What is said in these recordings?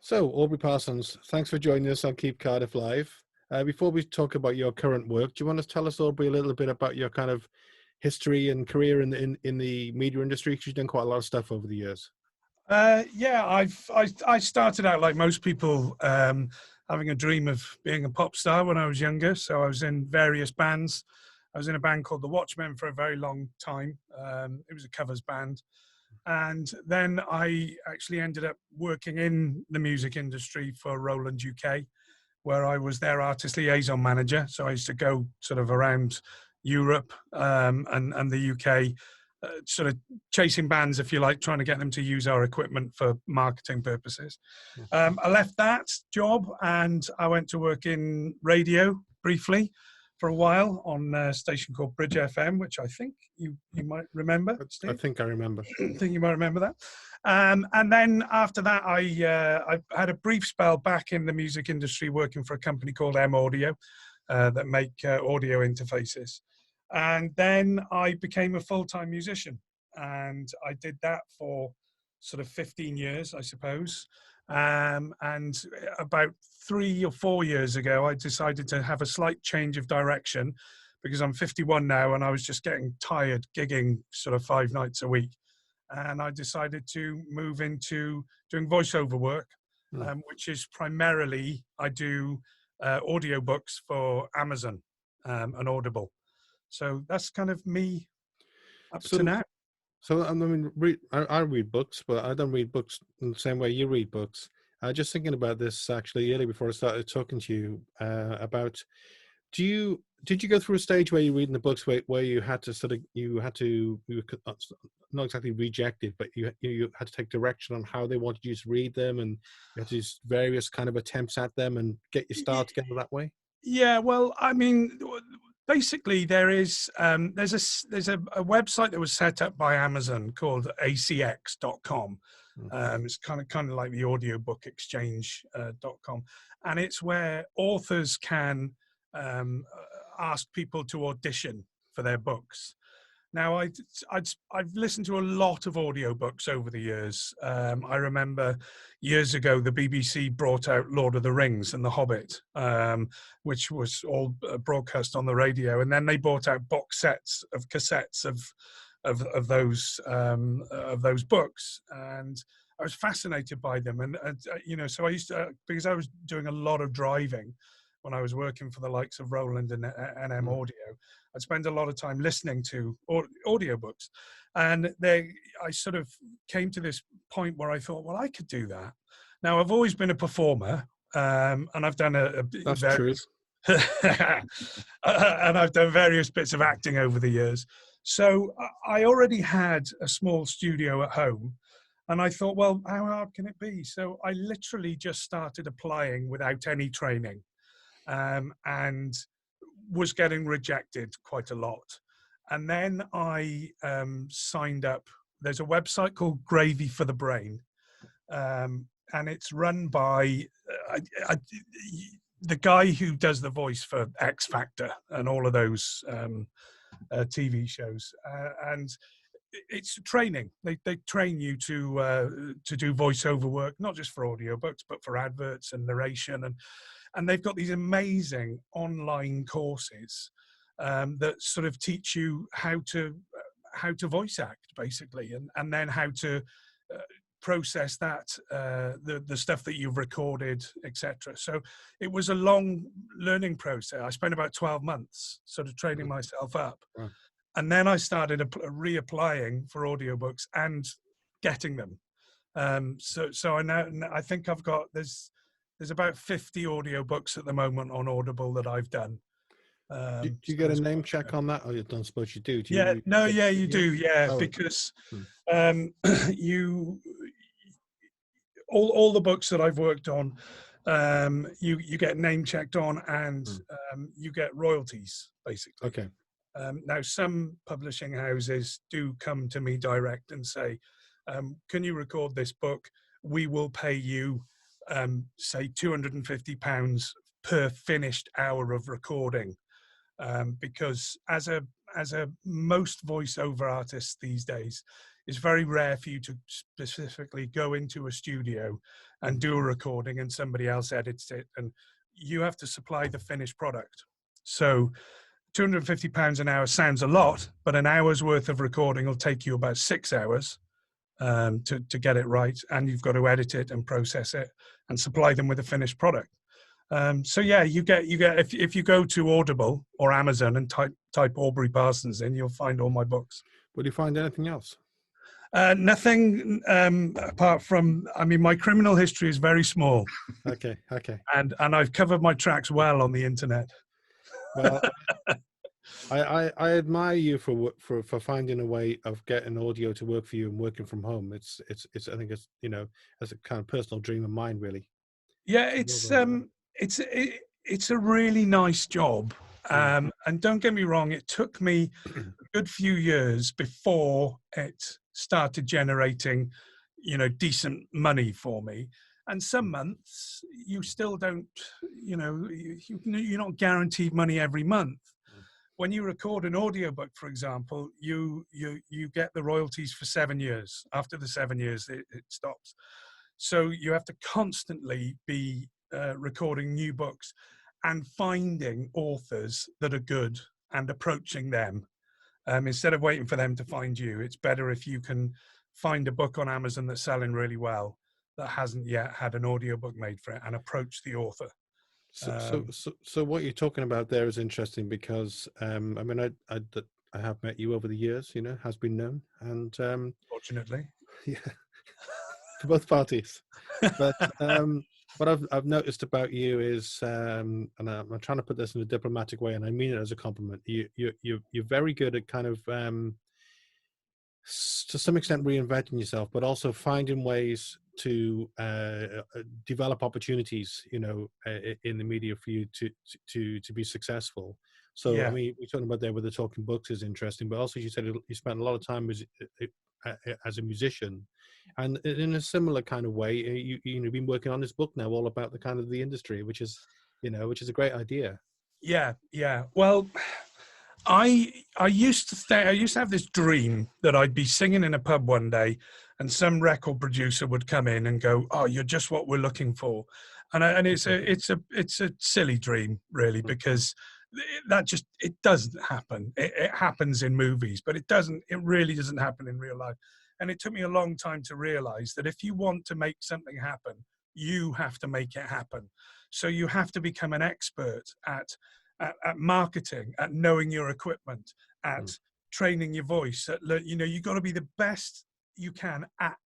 So, Aubrey Parsons, thanks for joining us on Keep Cardiff Live. Before we talk about your current work, do you want to tell us, Aubrey, a little bit about your kind of history and career in the media industry? Because you've done quite a lot of stuff over the years. Yeah, I started out like most people, having a dream of being a pop star when I was younger. So I was in various bands. I was in a band called The Watchmen for a very long time. It was a covers band. And then I actually ended up working in the music industry for Roland UK, where I was their artist liaison manager. So I used to go sort of around Europe and the UK, sort of chasing bands, if you like, trying to get them to use our equipment for marketing purposes. I left that job and I went to work in radio briefly for a while on a station called Bridge FM, which I think you might remember, Steve. I think I remember. I think you might remember that. And then after that, I had a brief spell back in the music industry working for a company called M Audio that make audio interfaces. And then I became a full-time musician. And I did that for sort of 15 years, I suppose. And about 3 or 4 years ago, I decided to have a slight change of direction because I'm 51 now and I was just getting tired gigging sort of 5 nights a week. And I decided to move into doing voiceover work, which is primarily, I do audiobooks for Amazon and Audible. So that's kind of me up to now. So I mean, I read books, but I don't read books in the same way you read books. Just thinking about this actually earlier before I started talking to you about, did you go through a stage where you're reading the books where you had to you were not exactly rejected, but you had to take direction on how they wanted you to read them, and you had to do various kind of attempts at them and get your start together that way? Yeah, well, I mean, basically there's a website that was set up by Amazon called acx.com. It's kind of like the audiobook exchange.com, and it's where authors can ask people to audition for their books. Now, I've listened to a lot of audiobooks over the years. I remember years ago, the BBC brought out Lord of the Rings and The Hobbit, which was all broadcast on the radio. And then they brought out box sets of cassettes of those books. And I was fascinated by them. And so I used to, because I was doing a lot of driving when I was working for the likes of Roland and M Audio, I'd spend a lot of time listening to audiobooks. And I sort of came to this point where I thought, well, I could do that. Now, I've always been a performer, and I've done That's true. and I've done various bits of acting over the years. So I already had a small studio at home. And I thought, well, how hard can it be? So I literally just started applying without any training. And was getting rejected quite a lot. And then I signed up. There's a website called Gravy for the Brain, and it's run by the guy who does the voice for X Factor and all of those TV shows. And it's training. They train you to do voiceover work, not just for audiobooks, but for adverts and narration. And they've got these amazing online courses that sort of teach you how to voice act, basically, and then how to process that, the stuff that you've recorded, etc. So it was a long learning process. I spent about 12 months sort of training myself up. Wow. And then I started reapplying for audiobooks and getting them. So I think I've got, there's about 50 audiobooks at the moment on Audible that I've done. Do you get a name check on that? Oh, I don't suppose you do. You do. Yeah, oh. Because all the books that I've worked on, you get name checked on, and you get royalties, basically. Okay. Now, some publishing houses do come to me direct and say, can you record this book? We will pay you say £250 per finished hour of recording, because as a most voiceover artists these days, it's very rare for you to specifically go into a studio and do a recording and somebody else edits it, and you have to supply the finished product. So £250 an hour sounds a lot, but an hour's worth of recording will take you about 6 hours to get it right, and you've got to edit it and process it and supply them with a finished product. So yeah, you get if you go to Audible or Amazon and type Aubrey Parsons in, you'll find all my books. Will you find anything else? Nothing apart from, I mean, my criminal history is very small. Okay. And I've covered my tracks well on the internet. Well, I admire you for finding a way of getting audio to work for you and working from home. It's I think it's, you know, as a kind of personal dream of mine, really. Yeah, it's a really nice job. And don't get me wrong, it took me a good few years before it started generating, you know, decent money for me. And some months you still don't, you know, you're not guaranteed money every month. When you record an audiobook, for example, you get the royalties for 7 years. After the 7 years, it stops. So you have to constantly be recording new books and finding authors that are good and approaching them. Instead of waiting for them to find you, it's better if you can find a book on Amazon that's selling really well that hasn't yet had an audiobook made for it, and approach the author. So what you're talking about there is interesting, because I mean, I have met you over the years, you know, has been known, and Fortunately, yeah, for both parties. But what I've noticed about you is, and I'm trying to put this in a diplomatic way, and I mean it as a compliment. You're very good at kind of to some extent reinventing yourself, but also finding ways to develop opportunities, you know, in the media for you to be successful. So yeah. I mean, we're talking about there with the talking books is interesting, but also you said you spent a lot of time as a musician, and in a similar kind of way, you've been working on this book now, all about the kind of the industry, which is, you know, which is a great idea. Yeah. Well, I used to have this dream that I'd be singing in a pub one day, and some record producer would come in and go, "Oh, you're just what we're looking for," and it's a silly dream, really, because it doesn't happen. It happens in movies, but it really doesn't happen in real life. And it took me a long time to realize that if you want to make something happen, you have to make it happen. So you have to become an expert at marketing, at knowing your equipment, at training your voice. You know, you've got to be the best you can at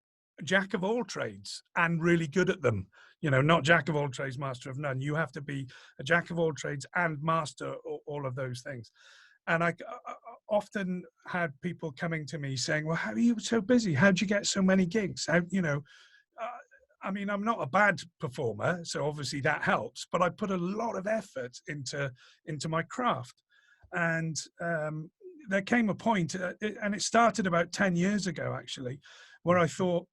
jack of all trades and really good at them. You know, not jack of all trades, master of none. You have to be a jack of all trades and master all of those things. And I often had people coming to me saying, "Well, how are you so busy? How'd you get so many gigs?" You know, I mean, I'm not a bad performer, so obviously that helps, but I put a lot of effort into my craft. And there came a point, and it started about 10 years ago, actually, where I thought,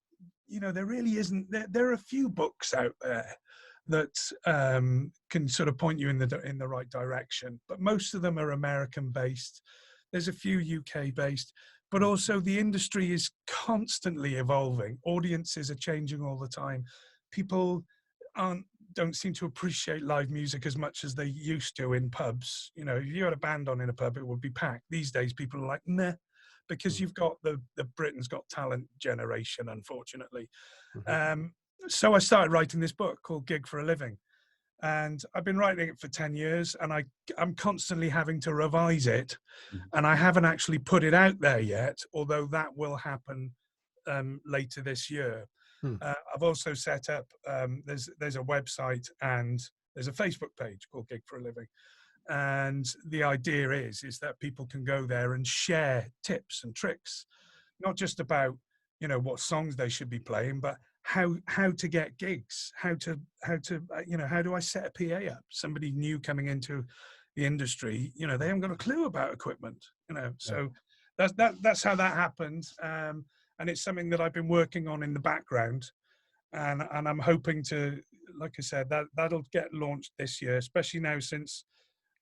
you know, there really isn't, there are a few books out there that can sort of point you in the right direction, but most of them are American based. There's a few UK based, but also the industry is constantly evolving. Audiences are changing all the time. People don't seem to appreciate live music as much as they used to in pubs. You know, if you had a band on in a pub, it would be packed. These days, people are like, nah, because you've got the Britain's Got Talent generation, unfortunately. So I started writing this book called Gig for a Living. And I've been writing it for 10 years, and I'm constantly having to revise it. And I haven't actually put it out there yet, although that will happen later this year. I've also set up, there's a website and there's a Facebook page called Gig for a Living. And the idea is that people can go there and share tips and tricks, not just about, you know, what songs they should be playing, but how to get gigs, how to you know, how do I set a PA up? Somebody new coming into the industry, you know, they haven't got a clue about equipment, you know. So that's how that happened, and it's something that I've been working on in the background, and I'm hoping to, like I said, that'll get launched this year, especially now since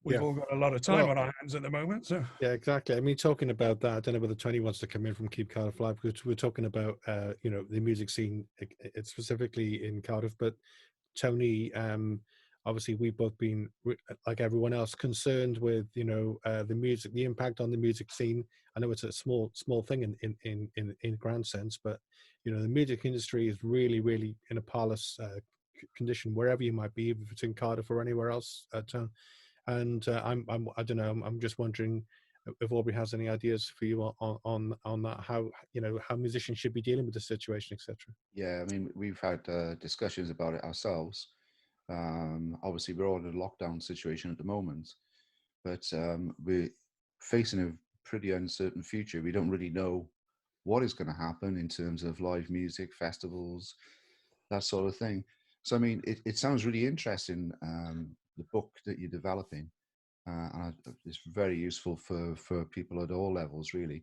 we've Yeah. all got a lot of time on our hands at the moment. So Yeah, exactly. I mean, talking about that, I don't know whether Tony wants to come in from Keep Cardiff Live, because we're talking about, the music scene, specifically in Cardiff. But Tony, obviously, we've both been, like everyone else, concerned with, the music, the impact on the music scene. I know it's a small thing in grand sense, but the music industry is really, really in a parlous condition wherever you might be, if it's in Cardiff or anywhere else. And I don't know. I'm just wondering if Aubrey has any ideas for you on that, how musicians should be dealing with the situation, etc. Yeah, I mean, we've had discussions about it ourselves. Obviously, we're all in a lockdown situation at the moment, but we're facing a pretty uncertain future. We don't really know what is going to happen in terms of live music, festivals, that sort of thing. So, I mean, it sounds really interesting, the book that you're developing. And it's very useful for people at all levels, really.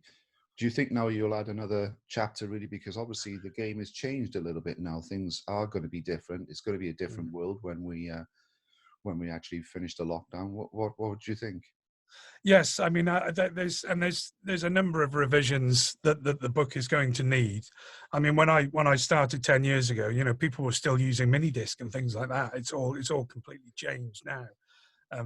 Do you think now you'll add another chapter, really? Because obviously the game has changed a little bit now. Things are going to be different. It's going to be a different world when we actually finish the lockdown. What would you think? yes, I mean, there's a number of revisions that the book is going to need. I mean, when I started 10 years ago, people were still using mini disc and things like that. It's all completely changed now.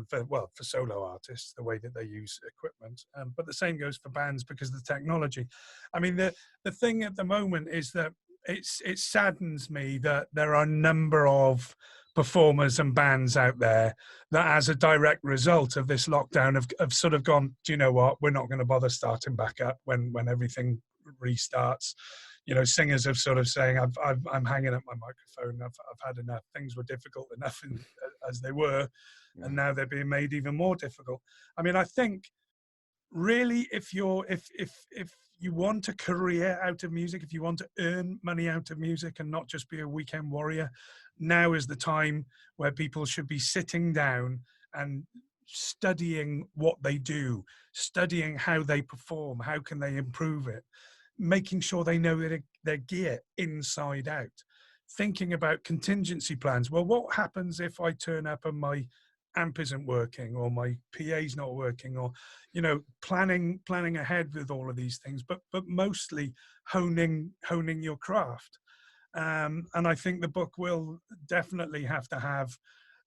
For solo artists, the way that they use equipment, but the same goes for bands because of the technology. I mean, the thing at the moment is that it saddens me that there are a number of performers and bands out there that, as a direct result of this lockdown, have sort of gone, do you know what, we're not going to bother starting back up when everything restarts. Singers have sort of saying, I'm hanging up my microphone. I've had enough. Things were difficult enough as they were, and now they're being made even more difficult. I mean, I think really, if you want a career out of music, if you want to earn money out of music and not just be a weekend warrior, now is the time where people should be sitting down and studying what they do, studying how they perform, how can they improve it, making sure they know their gear inside out, thinking about contingency plans. Well, what happens if I turn up and my amp isn't working, or my PA's not working, or planning ahead with all of these things, but mostly honing your craft. And I think the book will definitely have to have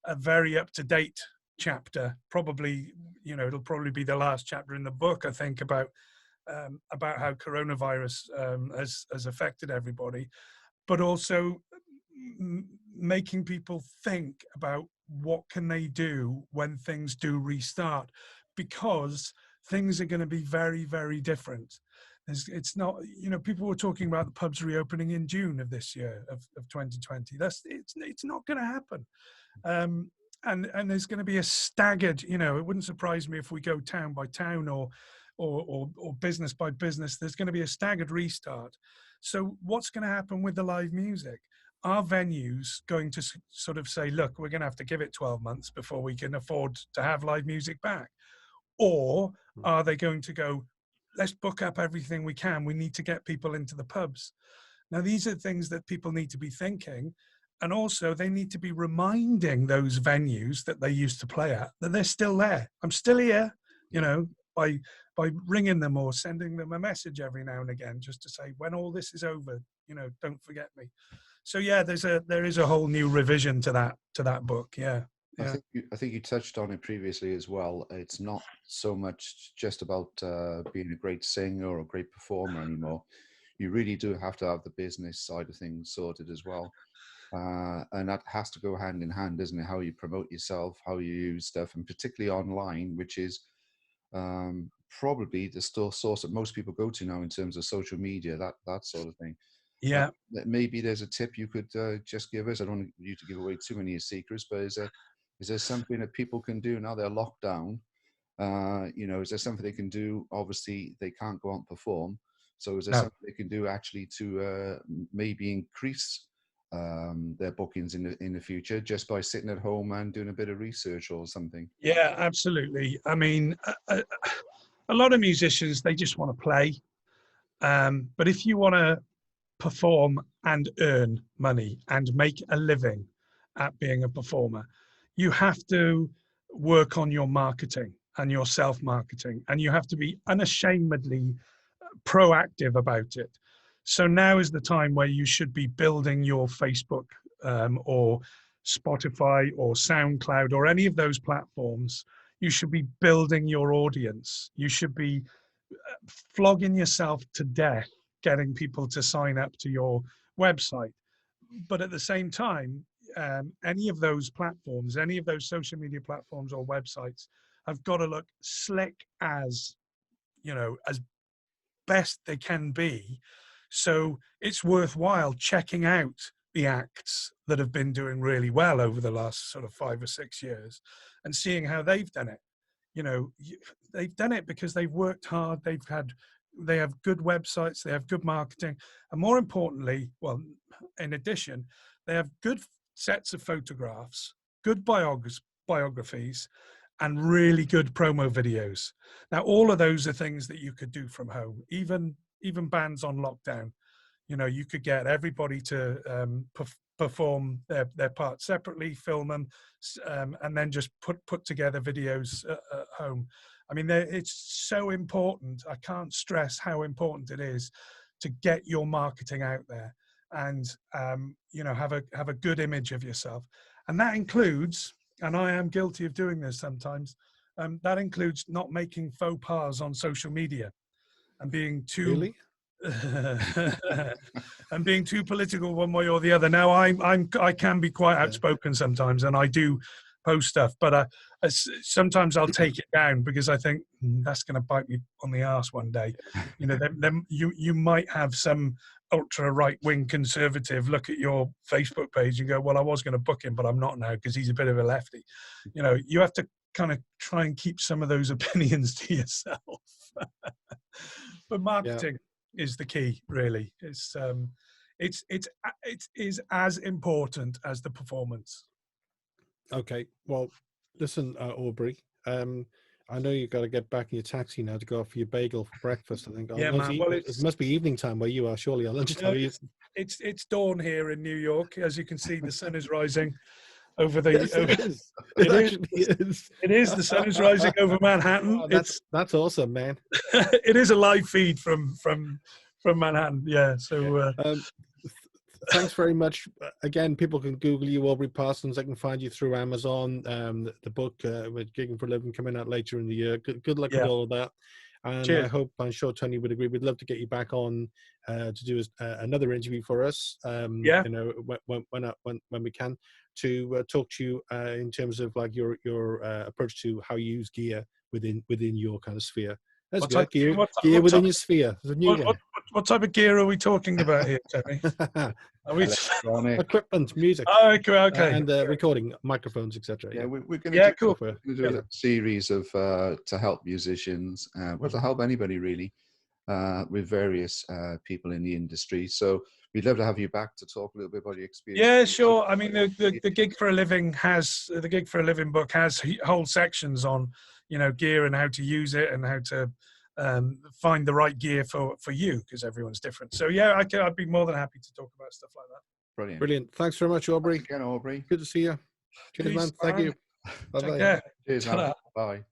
a very up-to-date chapter. Probably, it'll probably be the last chapter in the book, I think, about how coronavirus has affected everybody, but also making people think about what can they do when things do restart, because things are going to be very, very different. It's not, people were talking about the pubs reopening in June of this year, of 2020. It's not going to happen. And there's going to be a staggered, it wouldn't surprise me if we go town by town or business by business. There's going to be a staggered restart. So what's going to happen with the live music? Are venues going to sort of say, look, we're going to have to give it 12 months before we can afford to have live music back? Or are they going to go, let's book up everything we can. We need to get people into the pubs. Now, these are things that people need to be thinking. And also they need to be reminding those venues that they used to play at that they're still there. I'm still here, by ringing them or sending them a message every now and again, just to say, when all this is over, don't forget me. So yeah, there is a whole new revision to that book. Yeah. I think you touched on it previously as well. It's not so much just about being a great singer or a great performer anymore. You really do have to have the business side of things sorted as well. And that has to go hand in hand, doesn't it? How you promote yourself, how you use stuff, and particularly online, which is probably the source that most people go to now in terms of social media, that sort of thing. Yeah. Maybe there's a tip you could just give us. I don't want you to give away too many secrets, but is there something that people can do now they're locked down? Is there something they can do? Obviously, they can't go out and perform. So is there something they can do actually to maybe increase their bookings in the future just by sitting at home and doing a bit of research or something? Yeah, absolutely. I mean, a lot of musicians, they just want to play. But if you want to perform and earn money and make a living at being a performer, you have to work on your marketing and your self-marketing, and you have to be unashamedly proactive about it. So now is the time where you should be building your Facebook or Spotify or SoundCloud or any of those platforms. You should be building your audience. You should be flogging yourself to death, getting people to sign up to your website. But at the same time, any of those platforms, any of those social media platforms or websites have got to look slick as, as best they can be. So it's worthwhile checking out the acts that have been doing really well over the last sort of 5 or 6 years and seeing how they've done it. They've done it because they've worked hard. They have good websites, they have good marketing. And more importantly, well, in addition, they have good sets of photographs, good biographies, and really good promo videos. Now, all of those are things that you could do from home, even bands on lockdown. You could get everybody to perform their parts separately, film them, and then just put together videos at home. I mean, it's so important. I can't stress how important it is to get your marketing out there and have a good image of yourself. And that includes, and I am guilty of doing this sometimes, that includes not making faux pas on social media and being too Really? and being too political one way or the other. Now, I can be quite outspoken sometimes, and I do post stuff, but sometimes I'll take it down because I think that's going to bite me on the arse one day. Then you might have some ultra right-wing conservative look at your Facebook page and go, well, I was going to book him, but I'm not now because he's a bit of a lefty. You have to kind of try and keep some of those opinions to yourself. But marketing is the key, really. It is as important as the performance. Okay. Well, listen, Aubrey. I know you've got to get back in your taxi now to go off for your bagel for breakfast. I think. Yeah, man. Well, it must be evening time where you are. Surely on lunchtime. It's dawn here in New York. As you can see, the sun is rising over the. Yes, it is. It actually is. It is. The sun is rising over Manhattan. Oh, that's awesome, man. It is a live feed from Manhattan. Yeah. So. Thanks very much. Again, people can Google you, Aubrey Parsons. They can find you through Amazon. The book with Gigging for a Living coming out later in the year. Good luck with all of that. And cheers. I'm sure Tony would agree. We'd love to get you back on to do another interview for us. When we can, to talk to you in terms of like your approach to how you use gear within your kind of sphere. That's good. Gear within your sphere. What type of gear are we talking about here, Tony? Are we equipment, music? Oh, okay. And recording, microphones, etc. Yeah, we're going to do a series of to help musicians, to help anybody really, with various people in the industry. So we'd love to have you back to talk a little bit about your experience. Yeah, sure. I mean, the Gig for a Living book has whole sections on gear and how to use it and how to find the right gear for you, because everyone's different. So yeah, I'd be more than happy to talk about stuff like that. Brilliant. Thanks very much, Aubrey. Thanks again, Aubrey. Good to see you. Cheers, man. Thank you. Bye-bye. Cheers, man. Bye.